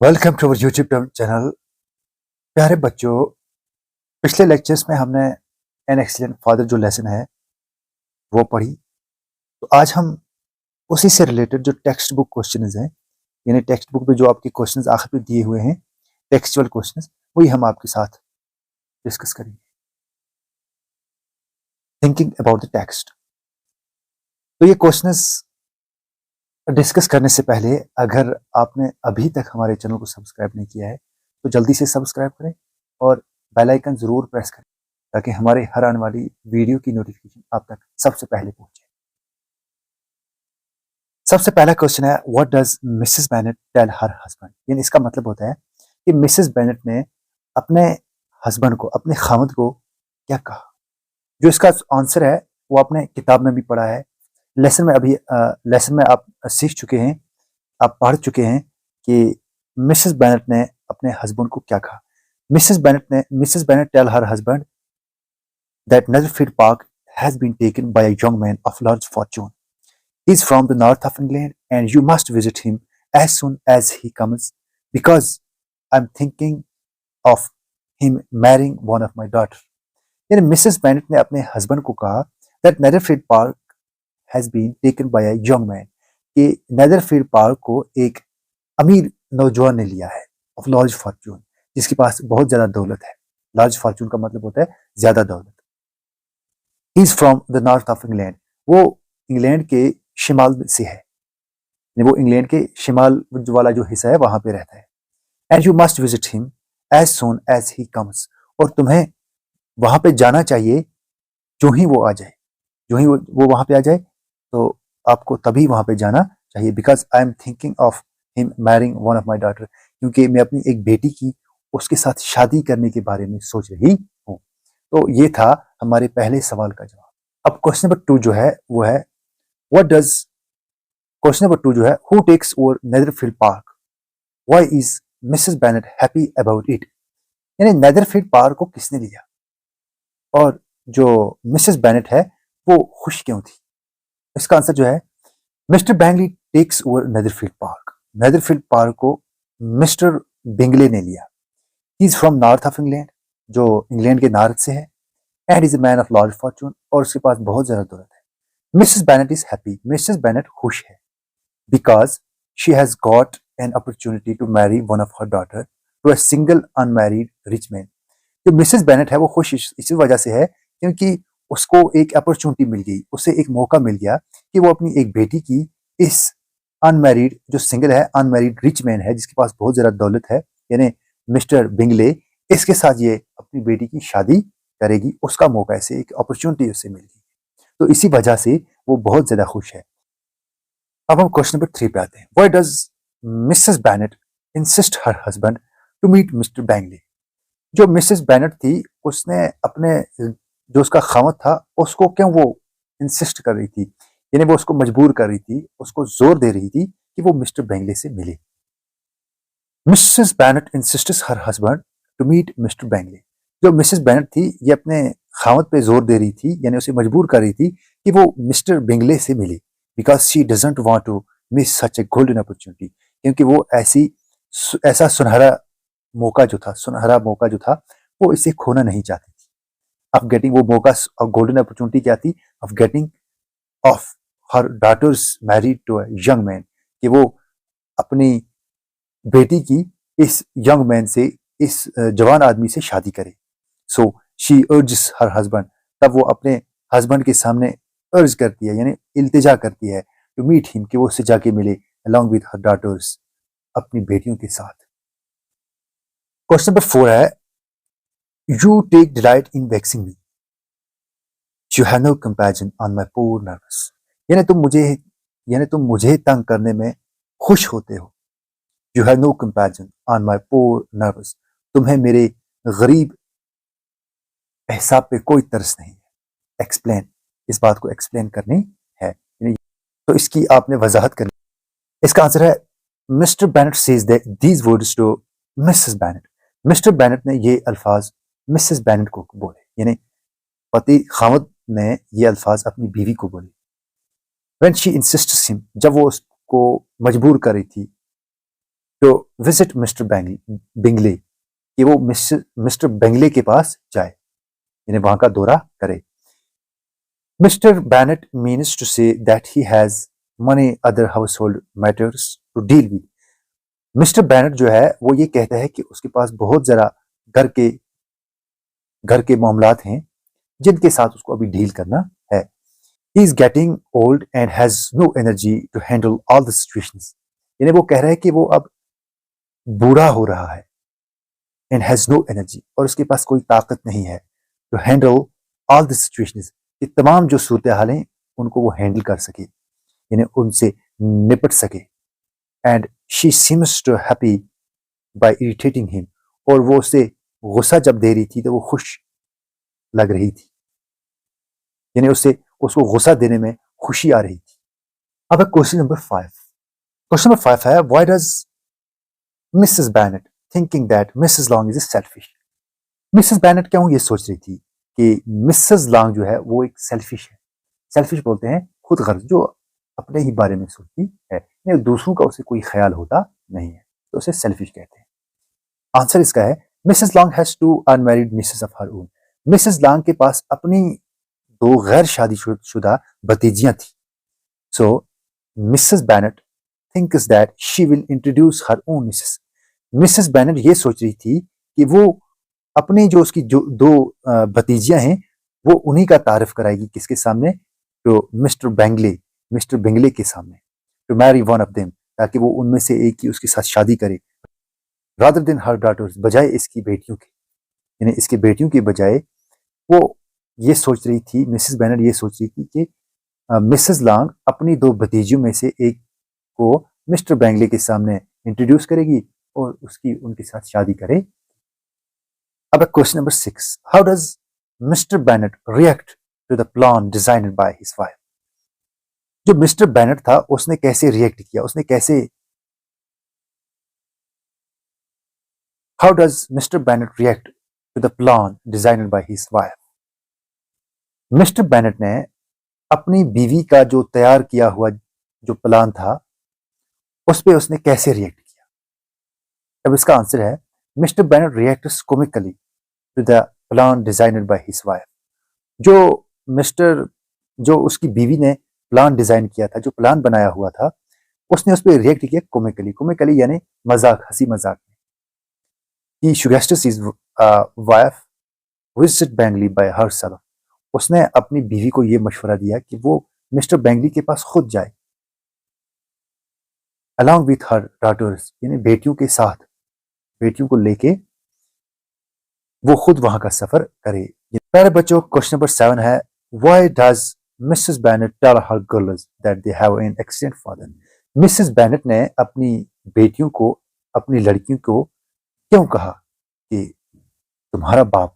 Welcome to our YouTube channel. प्यारे बच्चों, पिछले लेक्चर्स में हमने एन एक्सीलेंट फादर जो लेसन है वो पढ़ी। तो आज हम उसी से रिलेटेड जो टेक्स्ट बुक क्वेश्चंस हैं, यानी टेक्स्ट बुक में जो आपके क्वेश्चंस आखिर में दिए हुए हैं, टेक्सचुअल क्वेश्चंस, वही हम आपके साथ डिस्कस करेंगे। Thinking about the text. तो ये क्वेश्चंस डिस्कस करने से पहले अगर आपने अभी तक हमारे चैनल को सब्सक्राइब नहीं किया है तो जल्दी से सब्सक्राइब करें और बेल आइकन जरूर प्रेस करें ताकि हमारे हर आने वाली वीडियो की नोटिफिकेशन आप तक सबसे पहले पहुंचे। सबसे पहला क्वेश्चन है, what does Mrs Bennet tell her husband. यानी इसका मतलब होता है कि मिसेस बेनेट ने अपने हस्बैंड को, अपने खामद को क्या कहा। जो इसका आंसर है वो आपने किताब में भी पढ़ा है, लेसन में आप सीख चुके हैं, आप पढ़ चुके हैं कि मिसेस बेनेट ने अपने हस्बैंड को क्या कहा। Mrs Bennet tell her husband that Netherfield Park has been taken by a young man of large fortune. He is from the north of England and you must visit him as soon as he comes because I'm thinking of him marrying one of my daughter. यानी Mrs Bennett ने अपने husband को कहा that Netherfield Park has been taken by a young man, कि Netherfield Park को एक अमीर नौजवान ने लिया है, ऑफ लार्ज फॉर्चून, जिसके पास बहुत ज्यादा दौलत है। लार्ज फॉर्चून का मतलब होता है ज्यादा दौलत। ही is from the north of England, वो इंग्लैंड के शिमाल से है, वो इंग्लैंड के शिमाल वाला जो हिस्सा है वहां पे रहता है। And you must visit him as soon as he comes, और तुम्हें वहां पे जाना चाहिए जो ही वो आ जाए, जो ही वो वहां पे आ जाए तो आपको तभी वहां पे जाना चाहिए। Because I am thinking of him marrying one of my daughter, क्योंकि मैं अपनी एक बेटी की उसके साथ शादी करने के बारे में सोच रही हूँ। तो ये था हमारे पहले सवाल का जवाब। अब क्वेश्चन नंबर 2 जो है वो है, व्हाट डज क्वेश्चन नंबर 2 जो है, who takes over Netherfield Park, why is Mrs Bennet happy about it. यानी नेदरफील्ड पार्क को किसने लिया और जो मिसेस बेनेट है वो खुश क्यों थी। इसका आंसर जो है, Mr Bingley takes over Netherfield Park. Netherfield Park को मिस्टर बिंगले ने लिया। He is from north of England, जो इंग्लैंड के नॉर्थ से है, and is a man of large fortune, और उसके पास बहुत ज्यादा दौलत है। Mrs Bennet is happy, Mrs Bennet खुश है, because she has got an opportunity to marry one of her daughter to a single unmarried rich man. जो मिसेस बेनेट है वो खुश इसी वजह से है क्योंकि उसको एक अपॉर्चुनिटी मिल गई, उसे एक मौका मिल गया कि वो अपनी एक बेटी की इस अनमैरिड, जो सिंगल है, अनमैरिड रिच मैन है जिसके पास बहुत ज्यादा दौलत है, यानी मिस्टर बिंगले, इसके साथ ये अपनी बेटी की शादी करेगी। उसका मौका, ऐसे एक अपॉर्चुनिटी उसे मिल गई, तो इसी वजह से वो बहुत ज्यादा खुश है। अब हम क्वेश्चन नंबर 3 पे आते हैं, why does Mrs Bennet insist her husband to meet Mr Bingley. जो मिसेस बेनेट थी उसने अपने, जो उसका खामद था उसको क्यों वो इंसिस्ट कर रही थी, यानी वो उसको मजबूर कर रही थी, उसको जोर दे रही थी कि वो मिस्टर बैंगले से मिले। Mrs Bennet insisted her husband to meet Mr Bingley. जो मिसेस बेनेट थी ये अपने खामद पे जोर दे रही थी, यानी उसे मजबूर कर रही थी कि वो मिस्टर बिंगले से मिले, because she doesn't want to miss such a golden opportunity, क्योंकि वो ऐसा सुनहरा मौका जो था वो इसे खोना नहीं चाहती थी। ऑफ गेटिंग, वो मौका, गोल्डन अपॉर्चुनिटी क्या थी, of getting of her daughters married to a young man, कि वो अपनी बेटी की इस यंग मैन से, इस जवान आदमी से शादी करे। So she urges her husband, तब वो अपने हस्बैंड के सामने अर्ज करती है, यानी इल्तिजा करती है, टू मीट हिम, कि वो उससे जाके मिले, अलॉन्ग विद हर डॉटर्स, अपनी बेटियों के साथ। क्वेश्चन नंबर 4 है, you take delight in vexing me, you have no compassion on my poor nerves. यानी तुम मुझे तंग करने में खुश होते हो। You have no compassion on my poor nerves, तुम्हें मेरे गरीब एहसाब पे कोई तरस नहीं है। एक्सप्लेन, इस बात को एक्सप्लेन करनी है, तो इसकी आपने वजाहत करनी। इसका आंसर है, Mr Bennet says these words to Mrs Bennet. Mr Bennet ने ये अल्फाज मिसेस बेनेट को बोले, यानी पति खामद ने ये अल्फाज अपनी बीवी को बोले। व्हेन शी इंसिस्टेड हिम, जब वो उसको मजबूर कर रही थी टू विजिट मिस्टर बिंगले, कि वो मिस्टर बेंगले के पास जाए, यानी वहां का दौरा करे। Mr Bennet means to say that he has many other household matters to deal with. Mr Bennet जो है वो ये कहता है कि उसके पास बहुत जरा घर के मामलात हैं जिनके साथ उसको अभी डील करना है। He is getting old and has no energy to handle all the situations, यानी वो कह रहा है कि वो अब बूढ़ा हो रहा है, एंड हैज नो एनर्जी, और उसके पास कोई ताकत नहीं है, to handle all the situations, कि तमाम जो सूरत हालें उनको वो हैंडल कर सके, यानी उनसे निपट सके। And she seems to happy by irritating him, और वो उससे गुस्सा जब दे रही थी तो वो खुश लग रही थी, यानी उसको गुस्सा देने में खुशी आ रही थी। अब क्वेश्चन नंबर 5। क्वेश्चन नंबर 5 है, why does Mrs Bennet thinking that Mrs Long is selfish. Mrs Bennet क्यों ये सोच रही थी कि मिसेस लॉन्ग जो है वो एक सेल्फिश है। सेल्फिश बोलते हैं खुद गर्ज, जो अपने ही बारे में सोचती है, नहीं दूसरों का उसे कोई ख्याल होता नहीं है, तो उसे सेल्फिश कहते हैं। आंसर इसका है, Mrs Long has two unmarried nieces of her own. Mrs Long के पास अपनी 2 गैर शादीशुदा भतीजियां थी। So Mrs Bennet thinks that she will introduce her own nieces. Mrs Bennet ये सोच रही थी कि वो अपनी जो उसकी जो 2 भतीजियां हैं वो उन्हीं का तारीफ कराएगी, किसके सामने, तो मिस्टर बेंगले के सामने, to marry one of them, ताकि वो उनमें से एक की उसके साथ शादी करे, रादर देन हर डॉटर्स, बजाय इसकी बेटियों के, यानी इसकी बेटियों के बजाय वो ये सोच रही थी, मिसेस बैनर ये सोच रही थी कि मिसेस लॉन्ग अपनी 2 भतीजियों में से एक को मिस्टर बेंगले के सामने इंट्रोड्यूस करेगी और उनके साथ शादी करे। अब question number 6, how does Mr Bennet react to the plan designed by his wife. जो मिस्टर बैनेट था उसने कैसे रिएक्ट किया, how does Mr Bennet react to the plan designed by his wife. Mr Bennet ने अपनी बीवी का जो तैयार किया हुआ जो प्लान था उस पे उसने कैसे रिएक्ट किया। अब इसका आंसर है, Mr Bennet reacts comically to the plan designed by his wife. जो उसकी बीवी ने प्लान डिजाइन किया था, जो प्लान बनाया हुआ था, उसने उस पर रिएक्ट किया कॉमिकली यानी मजाक, हंसी मजाक में। He suggests his wife visit Bengali by herself. उसने अपनी बीवी को ये मशवरा दिया कि वो मिस्टर बेंगली के पास खुद जाए, along with her daughters, यानी बेटियों के साथ, बेटियों को लेके वो खुद वहां का सफर करे। प्यारे बच्चों, क्वेश्चन नंबर 7 है, why does Mrs. Bennet tell her girls that they have an excellent father? Mrs Bennett ने अपनी बेटियों को, अपनी लड़कियों को क्यों कहा कि तुम्हारा बाप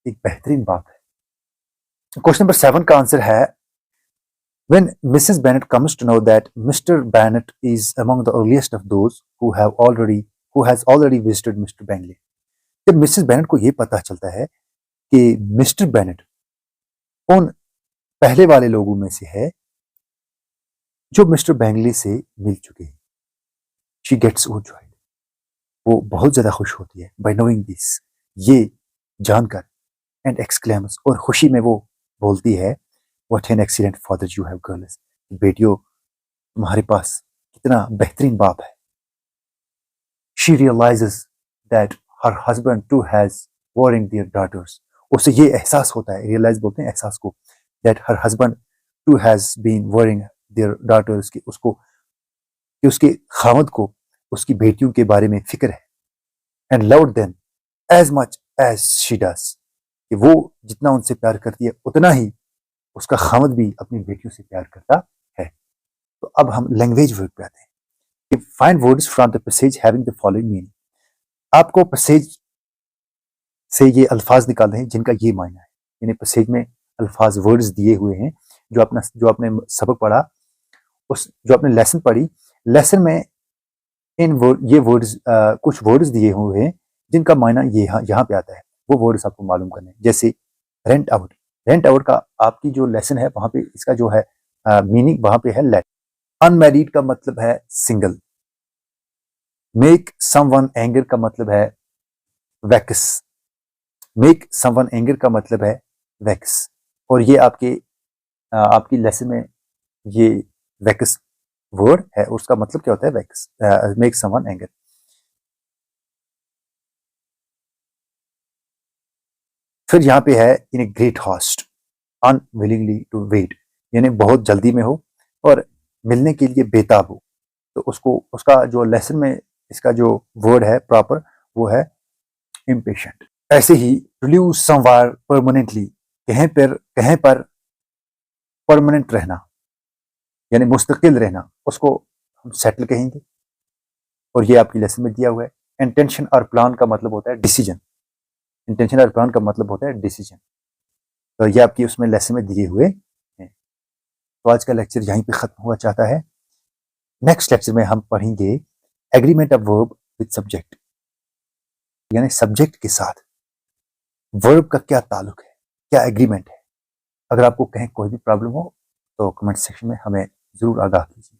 एक बेहतरीन बाप है। क्वेश्चन नंबर 7 का आंसर है, when Mrs. Bennet comes to know that Mr. Bennet is among the earliest of those who has already visited Mr. Bengley। जब मिसेस बेनेट को यह पता चलता है कि मिस्टर बेनेट उन पहले वाले लोगों में से है जो मिस्टर बेंगली से मिल चुके हैं, शी गेट्स ओवरजॉयड, वो बहुत ज्यादा खुश होती है, बाय नोइंग दिस, ये जानकर, एंड एक्सक्लेम्स, और खुशी में वो बोलती है, what an excellent father you have girls, बेटियों तुम्हारे पास कितना बेहतरीन बाप है। She realises that her husband too has worrying their daughters, उसे ये एहसास होता है, रियलाइज बोलते हैं एहसास को, that her husband too has been worrying their daughters, कि उसके खामद को उसकी बेटियों के बारे में फिक्र है, and loved them as much as she does, कि वो जितना उनसे प्यार करती है उतना ही उसका खामद भी अपनी बेटियों से प्यार करता है। तो अब हम लैंग्वेज वर्ड पे आते हैं कि find words from the passage having the following meaning. आपको पैसेज से ये अल्फाज निकालने हैं जिनका ये मायना है, यानी पैसेज में अल्फाज वर्ड्स दिए हुए हैं, जो आपने सबक पढ़ा, जो आपने लेसन पढ़ी, लेसन में ये वर्ड्स, कुछ वर्ड्स दिए हुए हैं जिनका मायना ये यहाँ पे आता है, वो वर्ड्स आपको मालूम करने हैं। जैसे रेंट आउट का आपकी जो लेसन है वहां पे इसका जो है मीनिंग वहां पे है लेट। अनमैरिड का मतलब है सिंगल, मेक समवन एंगर का मतलब है वैक्स। मेक समवन एंगर का मतलब है वैक्स। और ये आपकी लेसन में ये वैक्स वर्ड है, उसका मतलब क्या होता है वैक्स, मेक समवन एंगर। फिर यहाँ पे है in a great haste unwillingly to wait, यानी बहुत जल्दी में हो और मिलने के लिए बेताब हो। तो उसको उसका जो लेसन में इसका जो वर्ड है प्रॉपर वो है इम्पेशेंट। ऐसे ही टू लिव समवेयर परमानेंटली, कहीं पर परमानेंट रहना यानी मुस्तकिल रहना, उसको हम सेटल कहेंगे। और ये आपकी लेसन में दिया हुआ है। इंटेंशन और प्लान का मतलब होता है डिसीजन। इंटेंशन और प्लान का मतलब होता है डिसीजन। तो ये आपकी उसमें लेसन में दिए हुए हैं। तो आज का लेक्चर यहीं पे खत्म हुआ चाहता है। नेक्स्ट लेक्चर में हम पढ़ेंगे agreement of verb with subject, यानी सब्जेक्ट के साथ वर्ब का क्या ताल्लुक है, क्या एग्रीमेंट है। अगर आपको कहीं कोई भी प्रॉब्लम हो तो कमेंट सेक्शन में हमें जरूर आगाह कीजिए।